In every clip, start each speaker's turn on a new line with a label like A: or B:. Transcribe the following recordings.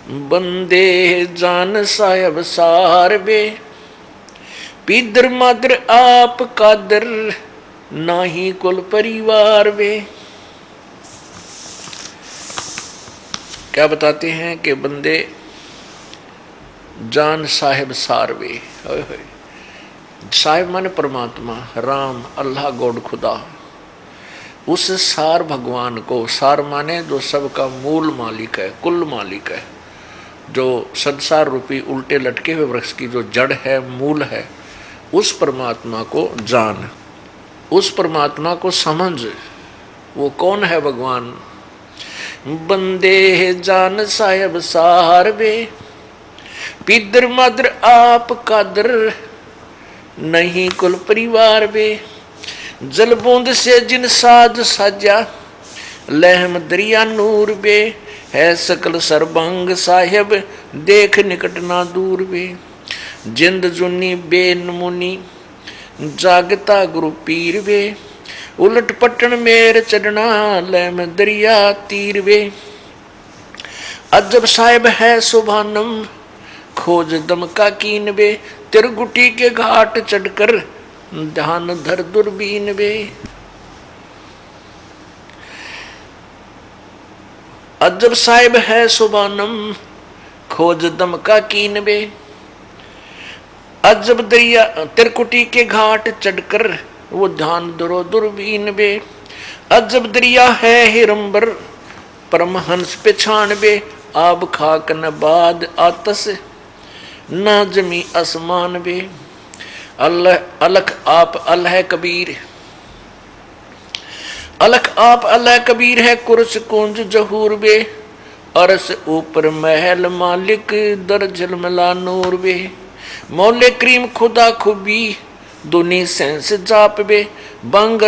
A: बंदे जान साहब सार बे, पीदर मादर आप कादर, नाही कुल परिवार वे। क्या बताते हैं कि बंदे जान साहिब सारवे। साहिब माने परमात्मा, राम, अल्लाह, गॉड, खुदा। उस सार भगवान को, सार माने जो सबका मूल मालिक है, कुल मालिक है, जो संसार रूपी उल्टे लटके हुए वृक्ष की जो जड़ है, मूल है, उस परमात्मा को जान, उस परमात्मा को समझ। वो कौन है भगवान? बंदे जान साहिब सार बे, पीदर मादर आप कादर, नहीं कुल परिवार बे। जल बूंद से जिन साज साजा, लहम दरिया नूर बे। है सकल सरबंग साहिब, देख निकट ना दूर बे। जिंद जुनी बेनमुनी, जागता गुरु पीर वे। उलट पटन मेर चढ़ना, लहम दरिया तीर वे। अजब साहिब है सुभानम, खोज दम का कीन वे। तिरगुटी के घाट चढ़कर, ध्यान धर दूरबीन वे। अजब साहिब है सुभानम, खोज दम का कीन वे। अजब दरिया तिरकुटी के घाट चढ़कर, वो ध्यान धरो दूरबीन वे। अजब दरिया है हिरंबर, परमहंस पे छान वे। आब खाक न बाद आतस, ना जमी आसमान वे। अल्लाह अलख आप अल्लाह कबीर, अलख आप अल्लाह कबीर है। कुर्स कुंज जहूर वे। अरस ऊपर महल मालिक, दर झलमला नूर वे। मौले करीम खुदा खुबी, दुनी सेंस जाप वे। बंग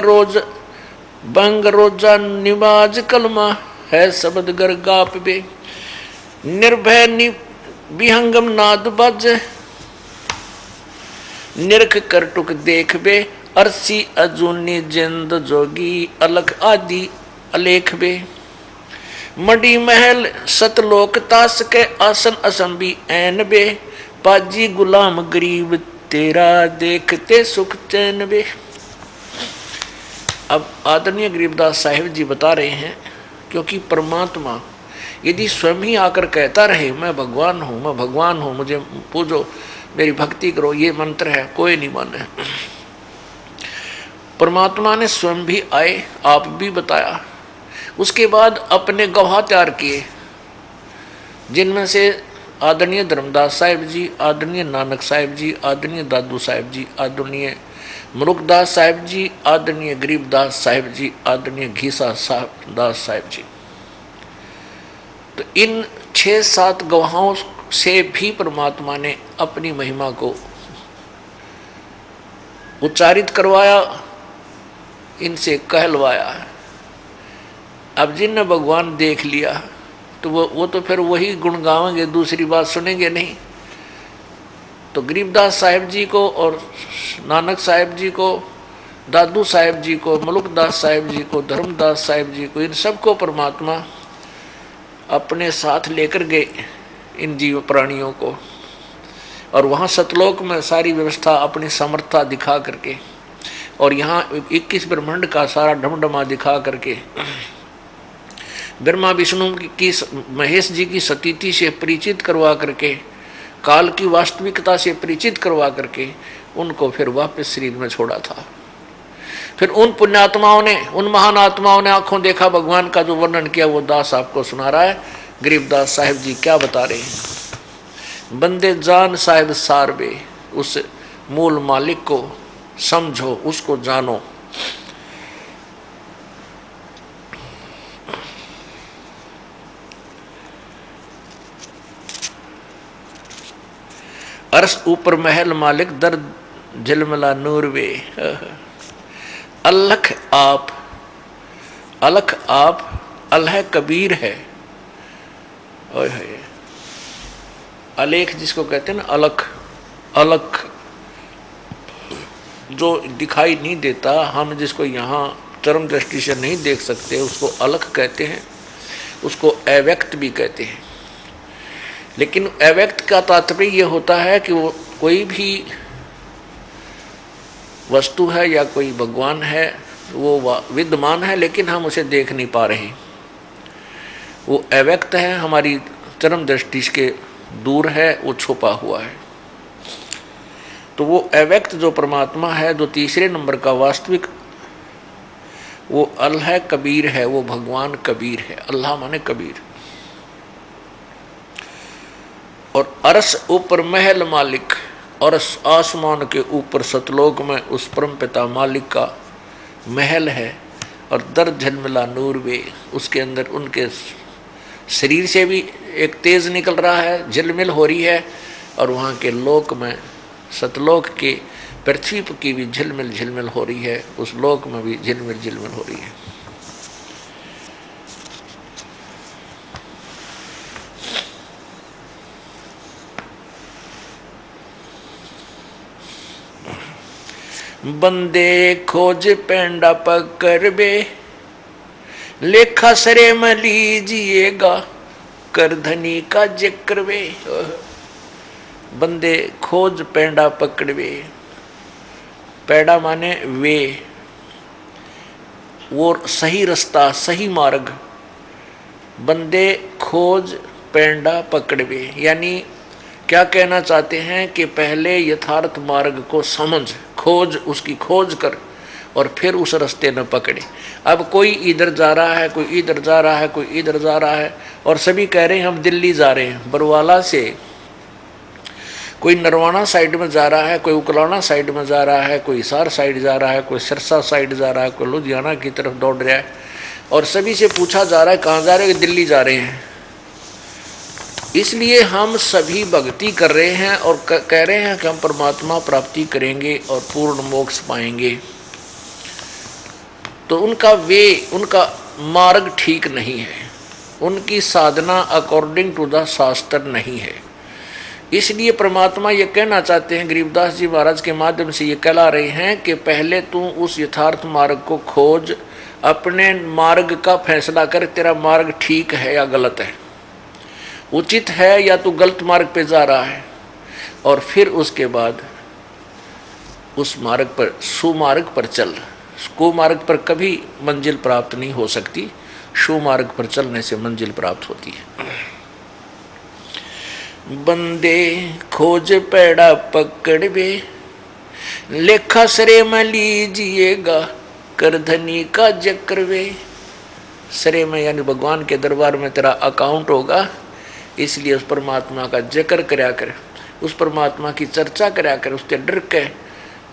A: रोजा निवाज कलमा, है शब्द गर गाप वे। निर्भय विहंगम नाद बज, निरख कर टुक देख बे। अरसी अजूनी जिंद जोगी, अलख आदि अलेख बे। मडी महल सतलोक तास के, आसन असंबी ऐन बे। पाजी गुलाम गरीब तेरा, देखते सुख चैन बे। अब आदरणीय गरीबदास साहिब जी बता रहे हैं, क्योंकि परमात्मा यदि स्वयं ही आकर कहता रहे मैं भगवान हूँ, मैं भगवान हूँ, मुझे पूजो, मेरी भक्ति करो, ये मंत्र है, कोई नहीं माने। परमात्मा ने स्वयं भी आए, आप भी बताया, उसके बाद अपने गवाह तैयार किए, जिनमें से आदरणीय धर्मदास साहिब जी, आदरणीय नानक साहिब जी, आदरणीय दादू साहिब जी, आदरणीय मलुकदास साहिब जी, आदरणीय गरीबदास साहिब जी, आदरणीय घीसा दास साहिब जी। तो इन 6-7 गवाहों से भी परमात्मा ने अपनी महिमा को उच्चारित करवाया, इनसे कहलवाया। अब जिनने भगवान देख लिया तो वो तो फिर वही गुण गावेंगे, दूसरी बात सुनेंगे नहीं। तो गरीबदास साहिब जी को और नानक साहिब जी को, दादू साहिब जी को, मलुकदास साहिब जी को, धर्मदास साहिब जी को, इन सबको परमात्मा अपने साथ लेकर गए, इन जीव प्राणियों को, और वहाँ सतलोक में सारी व्यवस्था अपनी समर्थता दिखा करके, और यहाँ 21 ब्रह्मांड का सारा ढमढमा दिखा करके, ब्रह्मा विष्णु की महेश जी की सतीति से परिचित करवा करके, काल की वास्तविकता से परिचित करवा करके उनको फिर वापस शरीर में छोड़ा था। फिर उन पुण्यात्माओं ने, उन महान आत्माओं ने आंखों देखा भगवान का जो वर्णन किया, वो दास आपको सुना रहा है। गरीबदास साहिब जी क्या बता रहे हैं? बंदे जान साहिब सारबे, उस मूल मालिक को समझो, उसको जानो। अरस ऊपर महल मालिक, दर झिलमिला नूर वे। अलख आप, अलख आप, अल्लाह कबीर है। ओए होए, अलेख जिसको कहते हैं ना, अलख, अलख जो दिखाई नहीं देता, हम जिसको यहाँ चरम दृष्टि से नहीं देख सकते, उसको अलख कहते हैं, उसको अव्यक्त भी कहते हैं। लेकिन अव्यक्त का तात्पर्य ये होता है कि वो कोई भी वस्तु है या कोई भगवान है, वो विद्यमान है लेकिन हम उसे देख नहीं पा रहे, वो अव्यक्त है, हमारी चरम दृष्टि के दूर है, वो छुपा हुआ है। तो वो अव्यक्त जो परमात्मा है, जो तीसरे नंबर का वास्तविक, वो अल है, कबीर है, वो भगवान कबीर है। अल्लाह माने कबीर। और अरस ऊपर महल मालिक, और आसमान के ऊपर सतलोक में उस परम पिता मालिक का महल है। और दर झलमिला नूर वे, उसके अंदर उनके शरीर से भी एक तेज निकल रहा है, झिलमिल हो रही है, और वहाँ के लोक में, सतलोक के पृथ्वी की भी झिलमिल झिलमिल हो रही है, उस लोक में भी झिलमिल झिलमिल हो रही है। बंदे खोज पेंडा पकड़ बे, लेखा सरे में लीजिएगा, कर धनी का जिक्र वे। बंदे खोज पेंडा पकड़वे, पेड़ा माने वे, वो सही रास्ता, सही मार्ग। बंदे खोज पेंडा पकड़वे, यानी क्या कहना चाहते हैं कि पहले यथार्थ मार्ग को समझ, खोज, उसकी खोज कर, और फिर उस रास्ते न पकड़े। अब कोई इधर जा रहा है, कोई इधर जा रहा है, कोई इधर जा रहा है, और सभी कह रहे हैं हम दिल्ली जा रहे हैं। बरवाला से कोई नरवाना साइड में जा रहा है, कोई उकलाना साइड में जा रहा है, कोई हिसार साइड जा रहा है, कोई सिरसा साइड जा रहा है, कोई लुधियाना की तरफ दौड़ रहा है, और सभी से पूछा जा रहा है कहाँ जा रहे हैं, दिल्ली जा रहे हैं। इसलिए हम सभी भक्ति कर रहे हैं और कह रहे हैं कि हम परमात्मा प्राप्ति करेंगे और पूर्ण मोक्ष पाएंगे। तो उनका मार्ग ठीक नहीं है, उनकी साधना अकॉर्डिंग टू द शास्त्र नहीं है। इसलिए परमात्मा ये कहना चाहते हैं, गरीबदास जी महाराज के माध्यम से ये कहला रहे हैं कि पहले तू उस यथार्थ मार्ग को खोज, अपने मार्ग का फैसला कर, तेरा मार्ग ठीक है या गलत है, उचित है या तू गलत मार्ग पे जा रहा है। और फिर उसके बाद उस मार्ग पर, सुमार्ग पर चल। कुमार्ग पर कभी मंजिल प्राप्त नहीं हो सकती, सुमार्ग पर चलने से मंजिल प्राप्त होती है। बंदे खोज पेड़ा पकड़वे, लेखा सरे में लीजिएगा, कर धनी का जिक्र वे। सरे में यानी भगवान के दरबार में तेरा अकाउंट होगा, इसलिए उस परमात्मा का जिक्र करया कर, उस परमात्मा की चर्चा करया कर, उसके डर के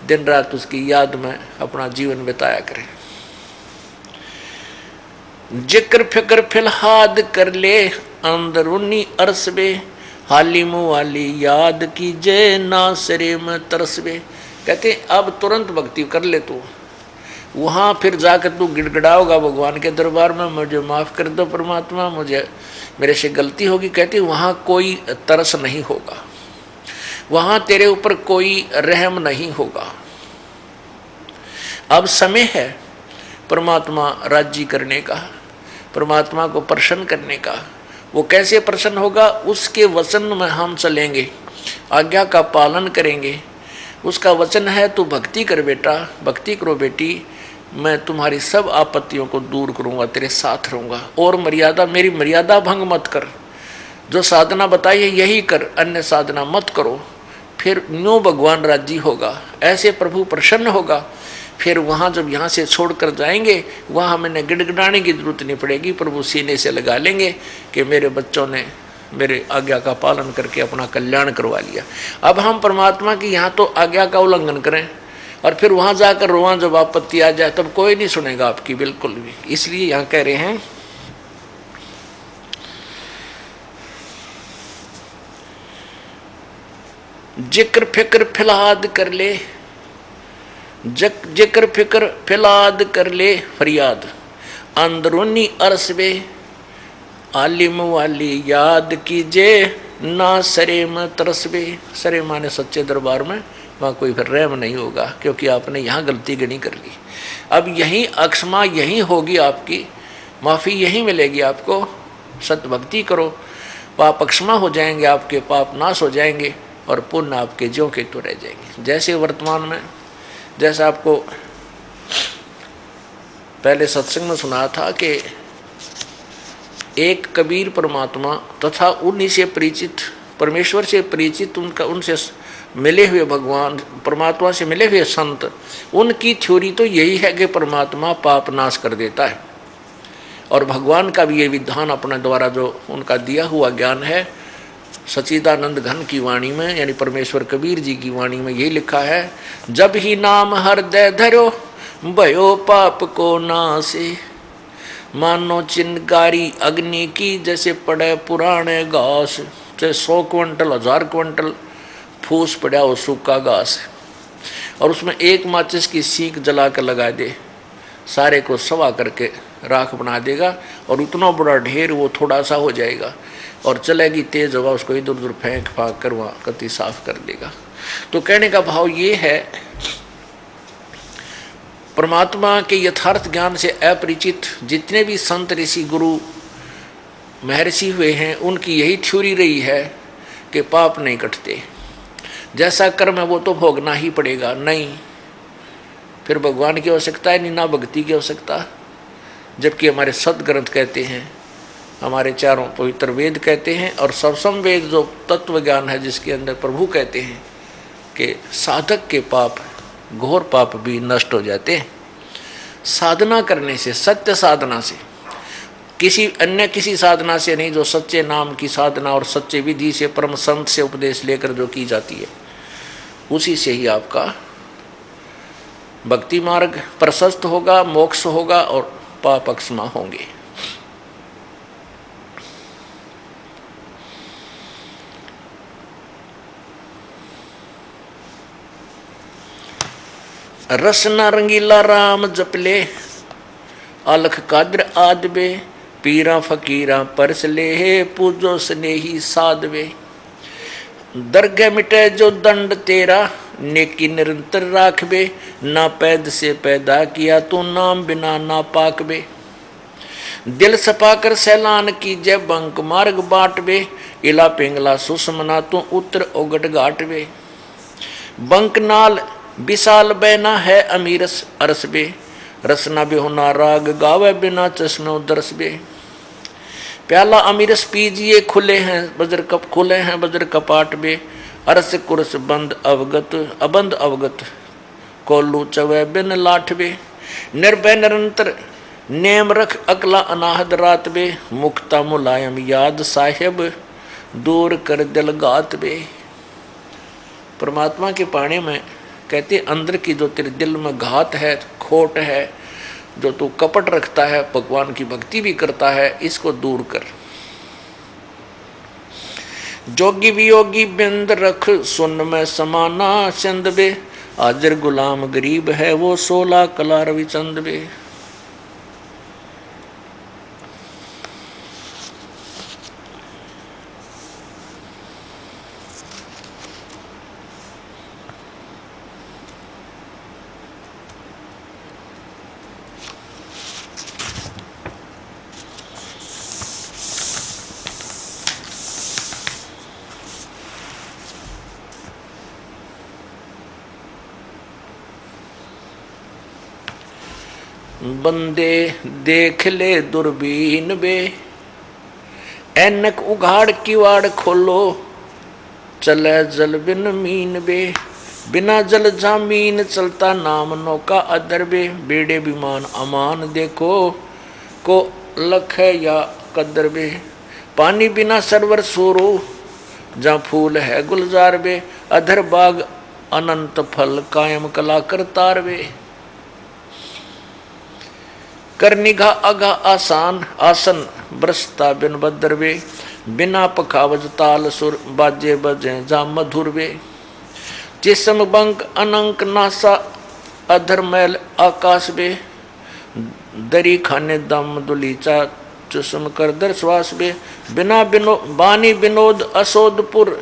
A: दिन रात उसकी याद में अपना जीवन बिताया करे। जिक्र फिक्र फिलहाद कर ले, अंदरूनी अरसबे, हाली मुहाली याद की जय, ना सरे में तरसबे। कहते अब तुरंत भक्ति कर ले तू, वहाँ फिर जाकर तू गिड़गिड़ाओगा भगवान के दरबार में, मुझे माफ़ कर दो परमात्मा, मुझे मेरे से गलती होगी। कहती वहाँ कोई तरस नहीं होगा, वहाँ तेरे ऊपर कोई रहम नहीं होगा। अब समय है परमात्मा राजी करने का, परमात्मा को प्रसन्न करने का। वो कैसे प्रसन्न होगा? उसके वचन में हम चलेंगे, आज्ञा का पालन करेंगे। उसका वचन है तू भक्ति कर बेटा, भक्ति करो बेटी, मैं तुम्हारी सब आपत्तियों को दूर करूंगा, तेरे साथ रहूंगा। और मर्यादा, मेरी मर्यादा भंग मत कर, जो साधना बताई है यही कर, अन्य साधना मत करो। फिर न्यों भगवान राजी होगा, ऐसे प्रभु प्रसन्न होगा। फिर वहाँ जब यहाँ से छोड़कर जाएंगे, वहाँ हमें गिड़गिड़ाने की जरूरत नहीं पड़ेगी, प्रभु सीने से लगा लेंगे कि मेरे बच्चों ने मेरे आज्ञा का पालन करके अपना कल्याण करवा लिया। अब हम परमात्मा की यहाँ तो आज्ञा का उल्लंघन करें और फिर वहाँ जाकर रोआं जब आपत्ति आ जाए तब कोई नहीं सुनेगा आपकी बिल्कुल भी। इसलिए यहाँ कह रहे हैं जिक्र फिक्र फिलहाद कर ले, जिक्र फिक्र फिलहाद कर ले फरियाद, अंदरूनी अरसबे आलिम वाली याद कीजे, ना सरे में तरसबे। सरे माने सच्चे दरबार में, वहाँ कोई फिर रहम नहीं होगा, क्योंकि आपने यहाँ गलती गनी कर ली। अब यहीं अक्षमा यहीं होगी, आपकी माफ़ी यहीं मिलेगी आपको। सत भक्ति करो पाप अक्षमा हो जाएंगे, आपके पाप नाश हो जाएंगे और पुण्य आपके ज्यों के तो रह जाएंगे। जैसे वर्तमान में, जैसा आपको पहले सत्संग में सुना था कि एक कबीर परमात्मा तथा उन्हीं से परिचित, परमेश्वर से परिचित, उनसे मिले हुए भगवान परमात्मा से मिले हुए संत, उनकी थ्योरी तो यही है कि परमात्मा पाप नाश कर देता है। और भगवान का भी ये विधान अपने द्वारा जो उनका दिया हुआ ज्ञान है, सच्चिदानंद घन की वाणी में, यानी परमेश्वर कबीर जी की वाणी में यही लिखा है, जब ही नाम हृदय धरो भयो पाप को नासे, मानो चिनगारी अग्नि की जैसे पड़े पुराने घास, चाहे 100 क्विंटल 1000 क्विंटल फूस पड़ा हो सूखा घास, और उसमें एक माचिस की सीख जला कर लगा दे, सारे को सवा करके राख बना देगा, और उतना बड़ा ढेर वो थोड़ा सा हो जाएगा, और चलेगी तेज हवा, उसको इधर उधर फेंक फाँक कर वहाँ कति साफ कर देगा। तो कहने का भाव ये है, परमात्मा के यथार्थ ज्ञान से अपरिचित जितने भी संत ऋषि गुरु महर्षि हुए हैं, उनकी यही थ्योरी रही है कि पाप नहीं कटते, जैसा कर्म है वो तो भोगना ही पड़ेगा। नहीं, फिर भगवान की आवश्यकता है नहीं, ना भक्ति की आवश्यकता। जबकि हमारे सदग्रंथ कहते हैं, हमारे चारों पवित्र वेद कहते हैं, और सबसम वेद जो तत्व ज्ञान है जिसके अंदर प्रभु कहते हैं कि साधक के पाप, घोर पाप भी नष्ट हो जाते हैं साधना करने से, सत्य साधना से, किसी अन्य किसी साधना से नहीं, जो सच्चे नाम की साधना और सच्चे विधि से परम संत से उपदेश लेकर जो की जाती है, उसी से ही आपका भक्ति मार्ग प्रशस्त होगा, मोक्ष होगा और पाप अक्षमा होंगे। रसना रंगीला राम जपले, अलख कादर आदबे, पीरा फकीरा परस ले, पूजो स्नेही साधवे, दरगह मिटे जो दंड तेरा, नेकी निरंतर राखबे, ना पैद से पैदा किया तू नाम बिना ना पाकबे, दिल सपा कर सैलान कीजे बंक मार्ग बाटबे, इला पिंगला सुषमना तू उत्तर ओगट घाटबे, बंक नाल विशाल बैना है अमीरस अरसबे, रसना बेहोना राग गावे बिना चश्मे दरस बे, प्याला अमीरस पीजिए खुले हैं बजर कप, खुले हैं बजर कपाट बे, अरस कुरस बंद अवगत अबंद अवगत, कोल्लू चवे बिन लाठ बे, निर्भय निरंतर नेम रख अकला अनाहद रात बे, मुक्ता मुलायम याद साहेब दूर कर दिल गात बे। परमात्मा के पाने में कहते अंदर की जो तेरे दिल में घात है, खोट है, जो तू कपट रखता है, भगवान की भक्ति भी करता है, इसको दूर कर। जोगी वियोगी बिंद रख सुन में समाना चंद बे, हाजिर गुलाम गरीब है वो 16 कला रविचंद बे। बंदे देख ले दूरबीन बे, ऐनक उघाड़ किवाड़ खोलो, चले जल बिन मीन बे, बिना जल जामीन चलता नाम नौका अदर बे, बेड़े विमान अमान देखो को लख है या कदर बे, पानी बिना सरवर सोरो जहाँ फूल है गुलजार बे, अधर बाग अनंत फल कायम कला करतार बे, कर निगाह अगा आसान आसन बरसता बिन बदर बे, बिना पखावज ताल सुर बाजे बजे जा मधुर बे, जिसम बंक अनंक नासा अधर मैल आकाश बे, दरी खाने दम दुलीचा चुसम कर दर श्वास बे, बिना बिनो बानी विनोद असोदपुर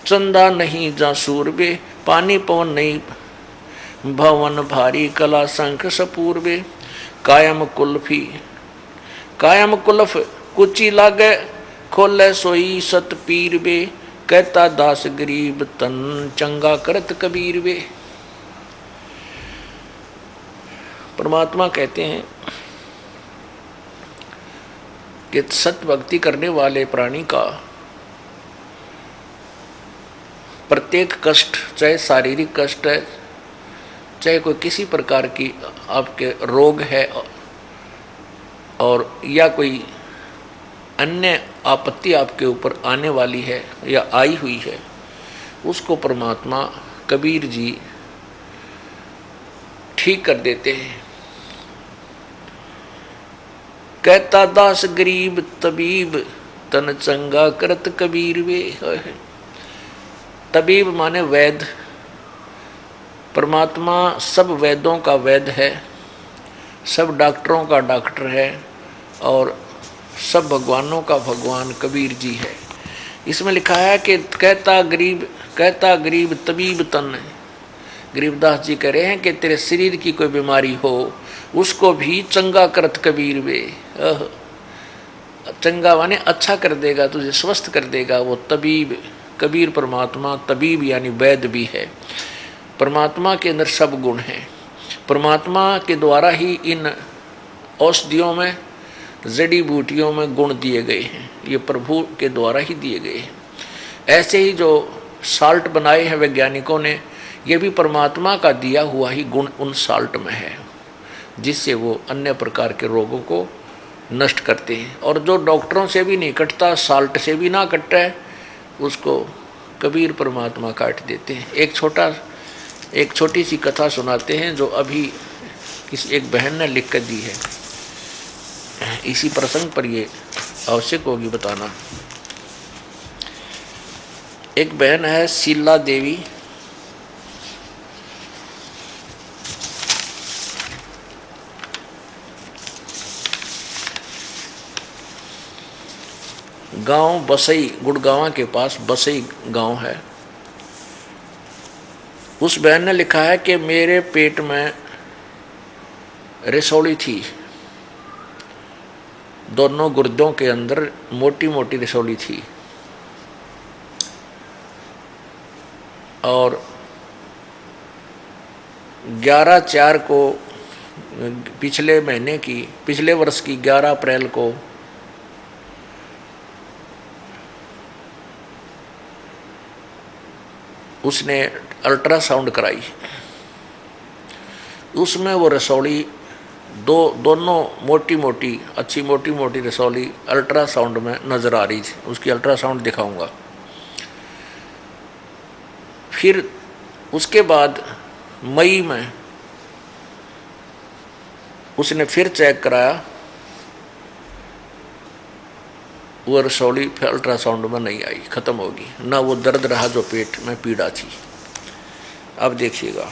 A: चंदा नहीं जा सूर बे, पानी पवन नहीं भवन भारी कला शंख सपूर बे, कायम कुल्फी कायम कुल्फ कुची लागे खोले सोई सत पीर वे, कहता दास गरीब तन, चंगा करत कबीर वे। परमात्मा कहते हैं कि सत्य भक्ति करने वाले प्राणी का प्रत्येक कष्ट, चाहे शारीरिक कष्ट है, चाहे कोई किसी प्रकार की आपके रोग है, और या कोई अन्य आपत्ति आपके ऊपर आने वाली है या आई हुई है, उसको परमात्मा कबीर जी ठीक कर देते हैं। कहता दास गरीब तबीब, तन चंगा करत कबीर वे। तबीब माने वैद, परमात्मा सब वैदों का वैद है, सब डॉक्टरों का डॉक्टर है, और सब भगवानों का भगवान कबीर जी है। इसमें लिखा है कि कहता गरीब तबीब तन। गरीबदास जी कह रहे हैं कि तेरे शरीर की कोई बीमारी हो, उसको भी चंगा करत कबीर वे। चंगा माने अच्छा कर देगा, तुझे स्वस्थ कर देगा, वो तबीब। कबीर परमात्मा तबीब यानी वैद्य भी है। परमात्मा के अंदर सब गुण हैं। परमात्मा के द्वारा ही इन औषधियों में, जड़ी बूटियों में गुण दिए गए हैं, ये प्रभु के द्वारा ही दिए गए हैं। ऐसे ही जो साल्ट बनाए हैं वैज्ञानिकों ने, ये भी परमात्मा का दिया हुआ ही गुण उन साल्ट में है, जिससे वो अन्य प्रकार के रोगों को नष्ट करते हैं। और जो डॉक्टरों से भी नहीं कटता, साल्ट से भी ना कटता है, उसको कबीर परमात्मा काट देते हैं। एक छोटी सी कथा सुनाते हैं जो अभी किसी एक बहन ने लिख कर दी है। इसी प्रसंग पर ये आवश्यक होगी बताना। एक बहन है शीला देवी, गांव बसई, गुड़गांव के पास बसई गांव है। उस बहन ने लिखा है कि मेरे पेट में रसौली थी, दोनों गुर्दों के अंदर मोटी मोटी रसौली थी, और 11/4 को पिछले वर्ष की 11 अप्रैल को उसने अल्ट्रासाउंड कराई। उसमें वो रसौली दोनों मोटी मोटी रसौली अल्ट्रासाउंड में नज़र आ रही थी। उसकी अल्ट्रासाउंड दिखाऊंगा। फिर उसके बाद मई में उसने फिर चेक कराया, वो रसौली फिर अल्ट्रासाउंड में नहीं आई, ख़त्म होगी ना। वो दर्द रहा जो पेट में पीड़ा थी। अब देखिएगा,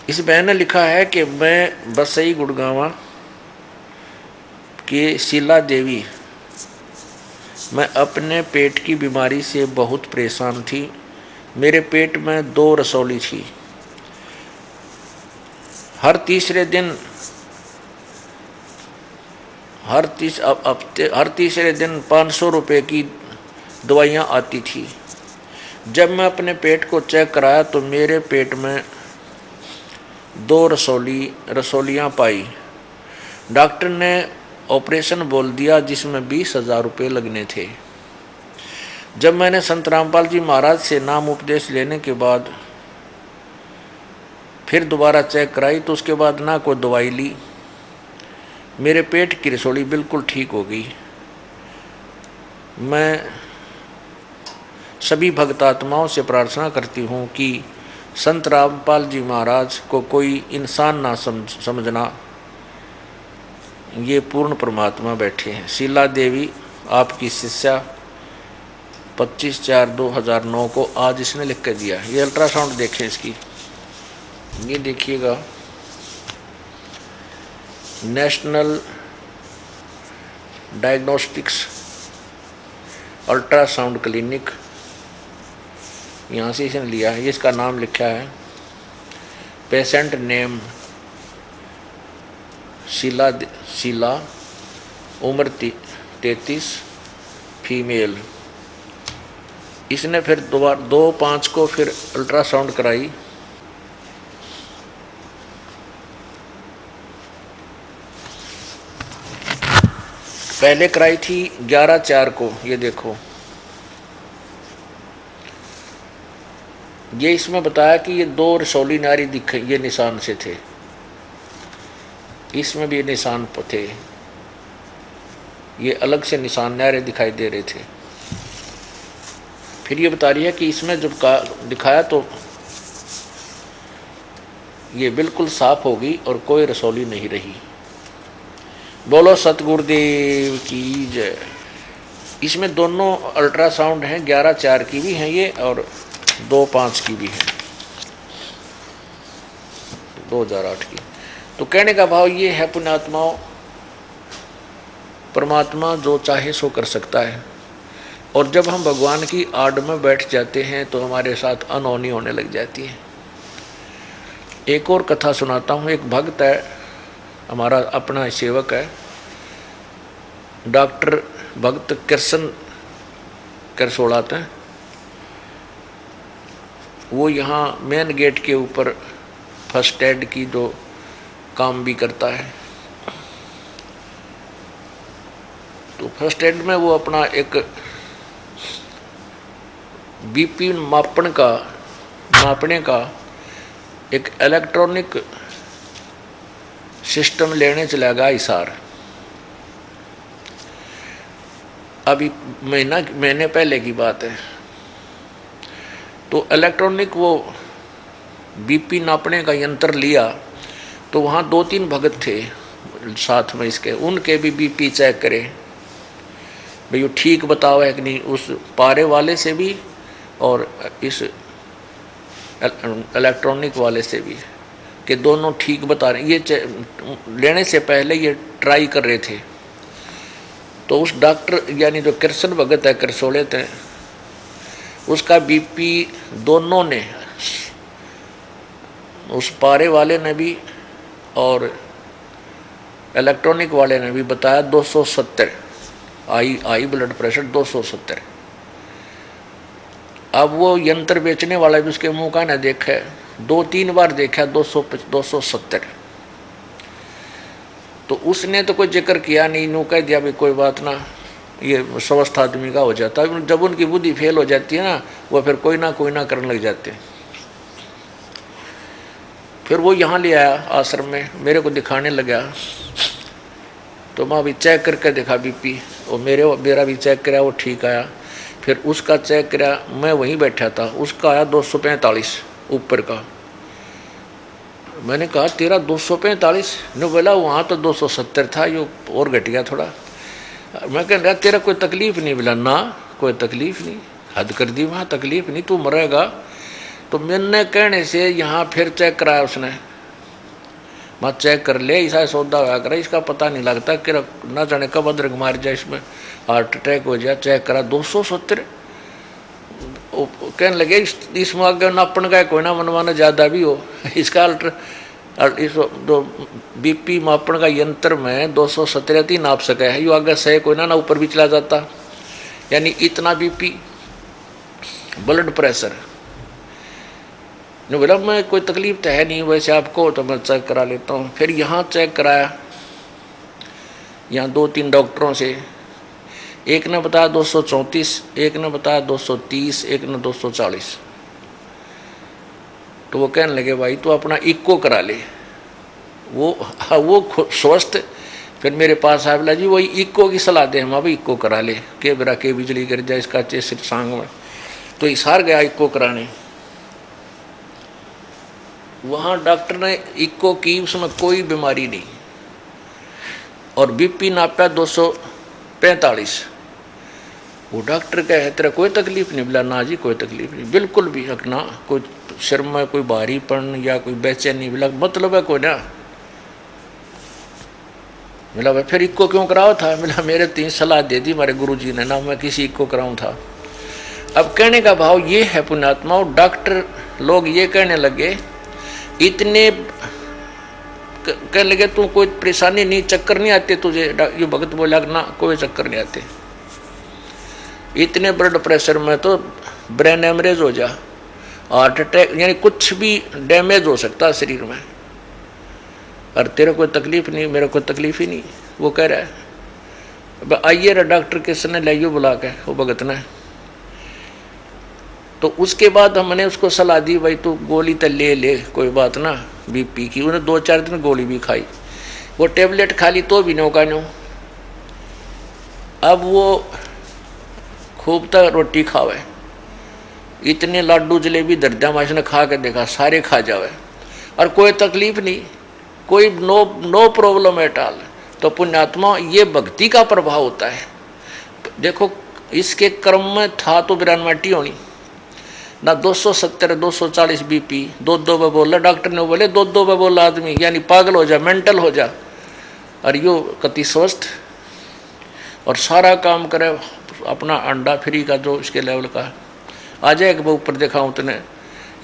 A: इस बहन ने लिखा है कि मैं बसई गुड़गांव के शीला देवी, मैं अपने पेट की बीमारी से बहुत परेशान थी। मेरे पेट में 2 रसौली थी। हर तीसरे दिन 500 रुपये की दवाइयाँ आती थी। जब मैं अपने पेट को चेक कराया तो मेरे पेट में 2 रसौलियाँ पाई। डॉक्टर ने ऑपरेशन बोल दिया, जिसमें 20,000 रुपये लगने थे। जब मैंने संत रामपाल जी महाराज से नाम उपदेश लेने के बाद फिर दोबारा चेक कराई तो उसके बाद ना कोई दवाई ली, मेरे पेट की रसौली बिल्कुल ठीक हो गई। मैं सभी भक्तात्माओं से प्रार्थना करती हूँ कि संत रामपाल जी महाराज को कोई इंसान ना समझना, ये पूर्ण परमात्मा बैठे हैं। शीला देवी आपकी शिष्या 25/4/2009 को आज इसने लिख कर दिया। ये अल्ट्रासाउंड देखें इसकी, ये देखिएगा, नेशनल डायग्नोस्टिक्स अल्ट्रासाउंड क्लिनिक, यहाँ से इसने लिया है। इसका नाम लिखा है, पेशेंट नेम शीला उम्र 33, फीमेल। इसने फिर 2/5 को फिर अल्ट्रासाउंड कराई। पहले कराई थी 11/4 को, ये देखो। ये इसमें बताया कि ये 2 रसौली नारी दिखे, ये निशान से थे, इसमें भी ये निशान थे, ये अलग से निशान नारे दिखाई दे रहे थे। फिर ये बता रही है कि इसमें जब दिखाया तो ये बिल्कुल साफ होगी और कोई रसौली नहीं रही। बोलो सतगुरुदेव की जय। इसमें दोनों अल्ट्रासाउंड हैं, 11/4 की भी हैं ये और 2/5 की भी है, 2008 की। तो कहने का भाव ये है, पुण्यात्माओं, परमात्मा जो चाहे सो कर सकता है। और जब हम भगवान की आड़ में बैठ जाते हैं तो हमारे साथ अनहोनी होने लग जाती है। एक और कथा सुनाता हूँ। एक भक्त है, हमारा अपना सेवक है, डॉक्टर भक्त कृष्ण करसोड़ाते हैं। वो यहाँ मेन गेट के ऊपर फर्स्ट एड की जो काम भी करता है। तो फर्स्ट एड में वो अपना एक बीपी मापने का एक इलेक्ट्रॉनिक सिस्टम लेने चला गया हिसार। अभी महीने पहले की बात है। तो इलेक्ट्रॉनिक वो बीपी नापने का यंत्र लिया, तो वहाँ 2-3 भगत थे साथ में इसके, उनके भी बीपी चेक करे भाई वो ठीक बताओ है कि नहीं, उस पारे वाले से भी और इस इलेक्ट्रॉनिक वाले से भी, कि दोनों ठीक बता रहे। ये लेने से पहले ये ट्राई कर रहे थे। तो उस डॉक्टर यानी जो कृष्ण भगत है, करसोड़े थे, उसका बीपी दोनों ने, उस पारे वाले ने भी और इलेक्ट्रॉनिक वाले ने भी बताया 270 आई ब्लड प्रेशर 270। अब वो यंत्र बेचने वाला भी उसके मुंह का ना देखा, 2-3 बार देखा 270। तो उसने तो कोई जिक्र किया नहीं, यूँ कह दिया भाई कोई बात ना, ये स्वस्थ आदमी का हो जाता है। जब उनकी बुद्धि फेल हो जाती है ना, वो फिर कोई ना करने लग जाते हैं। फिर वो यहाँ ले आया आश्रम में, मेरे को दिखाने लगा। तो मैं अभी चेक करके देखा बीपी, और मेरा भी चेक कराया, वो ठीक आया। फिर उसका चेक कराया, मैं वहीं बैठा था, उसका आया 245 ऊपर का। मैंने कहा तेरा 245? ने बोला वहाँ तो 270 था, ये और घट गया थोड़ा। मैं कह रहा तेरा कोई तकलीफ नहीं? बोला ना कोई तकलीफ नहीं। हद कर दी, वहाँ तकलीफ नहीं, तू मरेगा। तो मैंने कहने से यहाँ फिर चेक कराया उसने। मैं चेक कर ले, ऐसा सौदा हुआ करे, इसका पता नहीं लगता कि ना जाने कब अदरक मार जाए, इसमें हार्ट अटैक हो जाए। चेक करा 270। कहने लगे इसमें आगे नापन का कोई ना मनवाना ज़्यादा भी हो, इसका इस बीपी मापन का यंत्र में 270 ही नाप सके है, यो आगे सही कोई ना ऊपर भी चला जाता। यानी इतना बीपी ब्लड प्रेशर। ने बोला मैं कोई तकलीफ तो है नहीं, वैसे आपको तो मैं चेक करा लेता हूँ। फिर यहाँ चेक कराया, यहाँ 2-3 डॉक्टरों से, एक ने बताया 234, एक ने बताया 230, एक ने 240। तो वो कहने लगे भाई तो अपना इक्को करा ले। वो स्वस्थ फिर मेरे पास आया, बोला जी वही इक्को की सलाह दे, हम अभी इक्को करा ले, के बेरा के बिजली गिर जाए इसका चेस्ट सांग में। तो हिसार गया इक्को कराने। वहाँ डॉक्टर ने इक्को की, उसमें कोई बीमारी नहीं, और बीपी नापा 245। वो डॉक्टर कहे तेरा कोई तकलीफ नहीं? बोला ना जी कोई तकलीफ नहीं, बिल्कुल भी ना, कोई सिर में कोई भारीपन या कोई बेचैनी। बोला मतलब है कोई ना? बोला भाई फिर इक्को क्यों कराओ था? बोला मेरे 3 सलाह दे दी हमारे गुरुजी ने, ना मैं किसी इक्को कराऊँ था। अब कहने का भाव ये है पुण्यात्माओं, डॉक्टर लोग ये कहने लगे इतने कहने लगे तू कोई परेशानी नहीं, चक्कर नहीं आते तुझे? ये भगत बोला ना कोई चक्कर नहीं आते। इतने ब्लड प्रेशर में तो ब्रेन हेमरेज हो जा, हार्ट अटैक, यानी कुछ भी डैमेज हो सकता है शरीर में। और तेरे कोई तकलीफ नहीं, मेरे को तकलीफ ही नहीं। वो कह रहा है अब आइए रे डॉक्टर किसने लाइयो बुला के, वो भगत ने। तो उसके बाद हमने उसको सलाह दी भाई तू गोली तो ले ले, कोई बात ना बीपी की। उन्हें 2-4 दिन गोली भी खाई, वो टेबलेट खा ली तो भी नो का नो। अब वो खूब तक रोटी खावे, इतने लाडू जलेबी दर्दा माश ने खा के देखा, सारे खा जावे और कोई तकलीफ नहीं, कोई नो प्रॉब्लम एट ऑल। तो पुण्यात्मा ये भक्ति का प्रभाव होता है। देखो इसके कर्म में था तो बिरानमाटी होनी ना, 270 240 बीपी, 2 पे बोला डॉक्टर ने, बोले 2 पे बोला आदमी, यानी पागल हो जा, मेंटल हो जा। और यो कति स्वस्थ और सारा काम करे अपना अंडा फ्री का जो इसके लेवल का आ जाएगा। ऊपर दिखाऊं तने,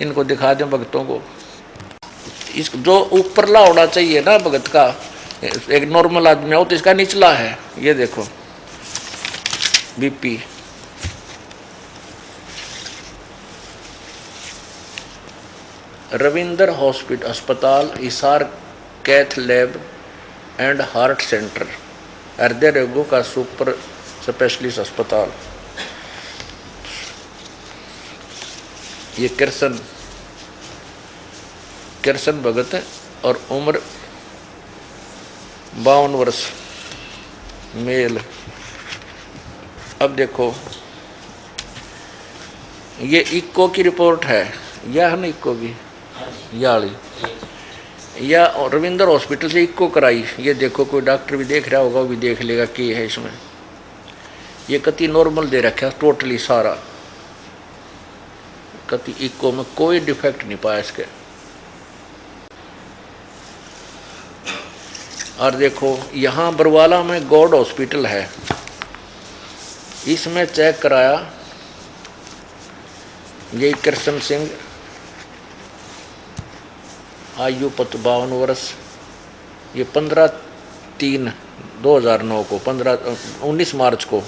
A: इनको दिखा दें भक्तों को। इस जो ऊपरला होना चाहिए ना भगत का, एक नॉर्मल आदमी हो, तो इसका निचला है। ये देखो बीपी। रविंदर हॉस्पिटल अस्पताल, Hisar cath lab and heart centre, हृदय रोगों का सुपर स्पेशलिस्ट अस्पताल। ये कृष्ण भगत है और उम्र 52 वर्ष, मेल। अब देखो ये इक्को की रिपोर्ट है, यह है ना इक्को की याली, या रविंदर हॉस्पिटल से इक्को कराई। ये देखो कोई डॉक्टर भी देख रहा होगा, वो भी देख लेगा कि है इसमें। ये कति नॉर्मल दे रखा है टोटली सारा, कति इक्को में कोई डिफेक्ट नहीं पाया इसके। और देखो यहाँ बरवाला में गॉड हॉस्पिटल है, इसमें चेक कराया। यही कृष्ण सिंह, आयु 52 वर्ष। ये 15/3/2009 को 19 मार्च को।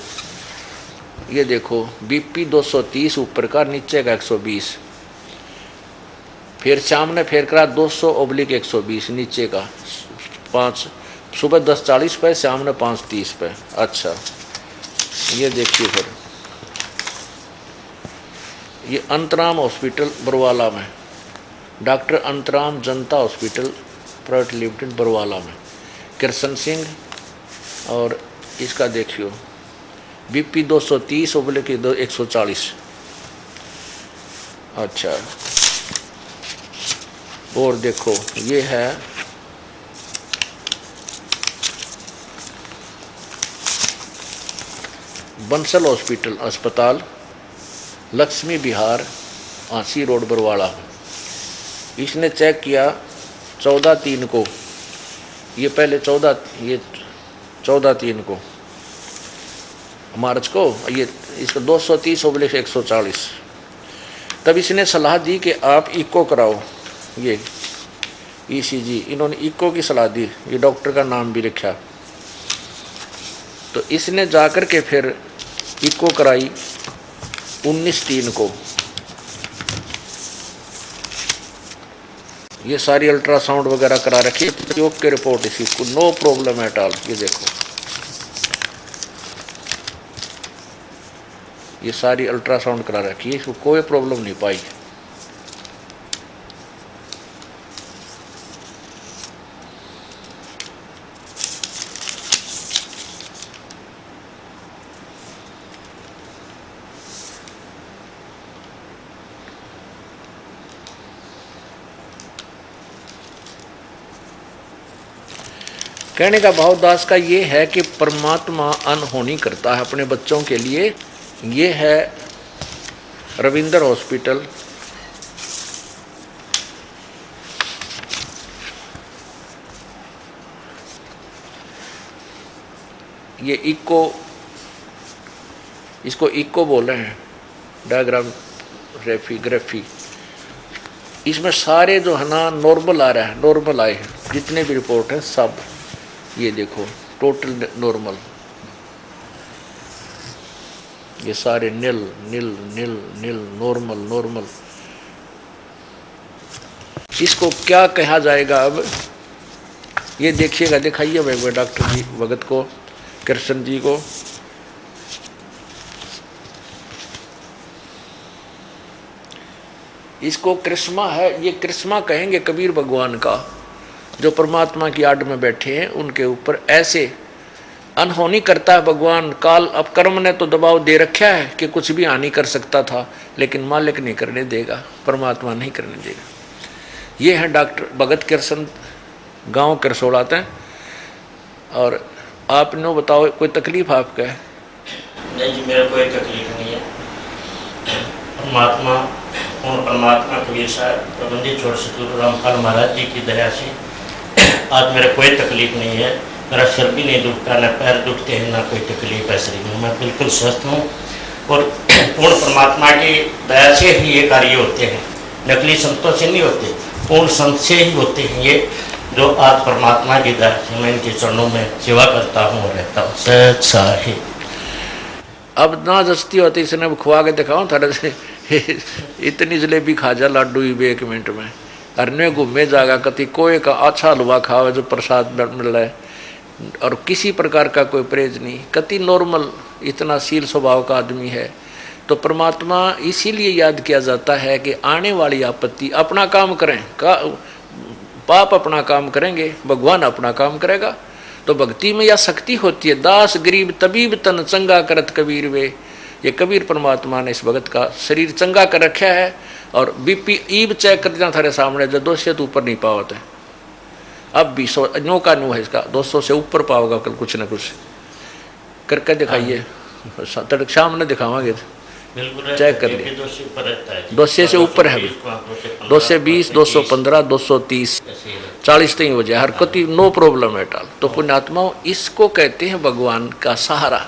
A: ये देखो बीपी 230 ऊपर का, नीचे का 120। फिर शाम ने फिर करा 200/120 नीचे का 5, सुबह 10:40 पे, शाम ने 5:30 पे। अच्छा ये देखिए फिर ये अंतराम हॉस्पिटल बरवाला में, डॉक्टर अंतराम जनता हॉस्पिटल प्राइवेट लिमिटेड बरवाला में, कृष्ण सिंह। और इसका देखियो बीपी 230/140। अच्छा और देखो ये है बंसल हॉस्पिटल अस्पताल, लक्ष्मी विहार, आंसी रोड बरवाड़ा। इसने चेक किया 14/3 को, ये पहले 14/3 को मार्च को, ये इसका 230/140। तब इसने सलाह दी कि आप इको कराओ, ये ECG। इन्होंने इको की सलाह दी, ये डॉक्टर का नाम भी लिखा। तो इसने जाकर के फिर इको कराई 19/3 को। ये सारी अल्ट्रासाउंड वगैरह करा रखी, योग की रिपोर्ट इसी को, नो प्रॉब्लम एट ऑल। ये देखो ये सारी अल्ट्रासाउंड करा रखी है, इसको कोई प्रॉब्लम नहीं पाई। कहने का भाव दास का ये है कि परमात्मा अनहोनी करता है अपने बच्चों के लिए। ये है रविंदर हॉस्पिटल, ये इको, इसको इको बोल रहे हैं, डायग्राफी। इसमें सारे जो है ना नॉर्मल आ रहा है, नॉर्मल आए हैं। जितने भी रिपोर्ट हैं सब ये देखो टोटल नॉर्मल, ये सारे नील नील नील नील नॉर्मल नॉर्मल। इसको क्या कहा जाएगा अब ये देखिएगा, दिखाइए भाई डॉक्टर जी भगत को, कृष्ण जी को। इसको कृष्मा है, ये कृष्मा कहेंगे कबीर भगवान का, जो परमात्मा की आड़ में बैठे हैं उनके ऊपर ऐसे अनहोनी करता है भगवान। काल अब कर्म ने तो दबाव दे रखा है कि कुछ भी हानि कर सकता था, लेकिन मालिक नहीं करने देगा, परमात्मा नहीं करने देगा। ये है डॉक्टर भगत कृष्ण, गांव करसोड़ाते हैं। और आपने बताओ कोई तकलीफ आपका है?
B: नहीं जी, मेरा कोई तकलीफ नहीं है। परमात्मा कबीर साहब प्रबंधित छोड़ सतगुरु रामपाल महाराज जी की दया से आज मेरा कोई तकलीफ नहीं है। मेरा सिर भी नहीं दुखता, न पैर दुखते हैं, ना कोई तकलीफ है शरीर में। मैं बिल्कुल स्वस्थ हूँ और पूर्ण परमात्मा की दया से ही ये कार्य होते हैं, नकली संतों से नहीं होते, पूर्ण संत से ही होते हैं ये, जो आज परमात्मा की दया से मैं इनके चरणों में सेवा करता हूँ और रहता हूँ। सच साहिब
A: अब ना जस्ती होती इसने अब खुआ के दिखाओ थोड़ा से इतनी जलेबी खा जा लाडू ही 1 मिनट में, अरने घूमे जागा कति कोई का अच्छा हलवा खाओ जो प्रसाद मिल रहा है, और किसी प्रकार का कोई परहेज नहीं, कति नॉर्मल इतना शील स्वभाव का आदमी है। तो परमात्मा इसीलिए याद किया जाता है कि आने वाली आपत्ति अपना काम करें, पाप अपना काम करेंगे, भगवान अपना काम करेगा। तो भक्ति में यह शक्ति होती है, दास गरीब तबीब तन चंगा करत कबीर वे। ये कबीर परमात्मा ने इस भगत का शरीर चंगा कर रखा है, और बीपी ईब चेक कर देना थारे सामने, जो 200 से ऊपर नहीं पावत है, अब भी 100 का न्यू है इसका, 200 से ऊपर पाओगा कल कुछ ना कुछ करके दिखाइए, तड़क शाम ने दिखावांगे, चेक कर लिए 200 से ऊपर है, 220 215 230 40 तक हो जाए, हर कति नो प्रॉब्लम है टाल। तो पुण्यात्माओं इसको कहते हैं भगवान का सहारा।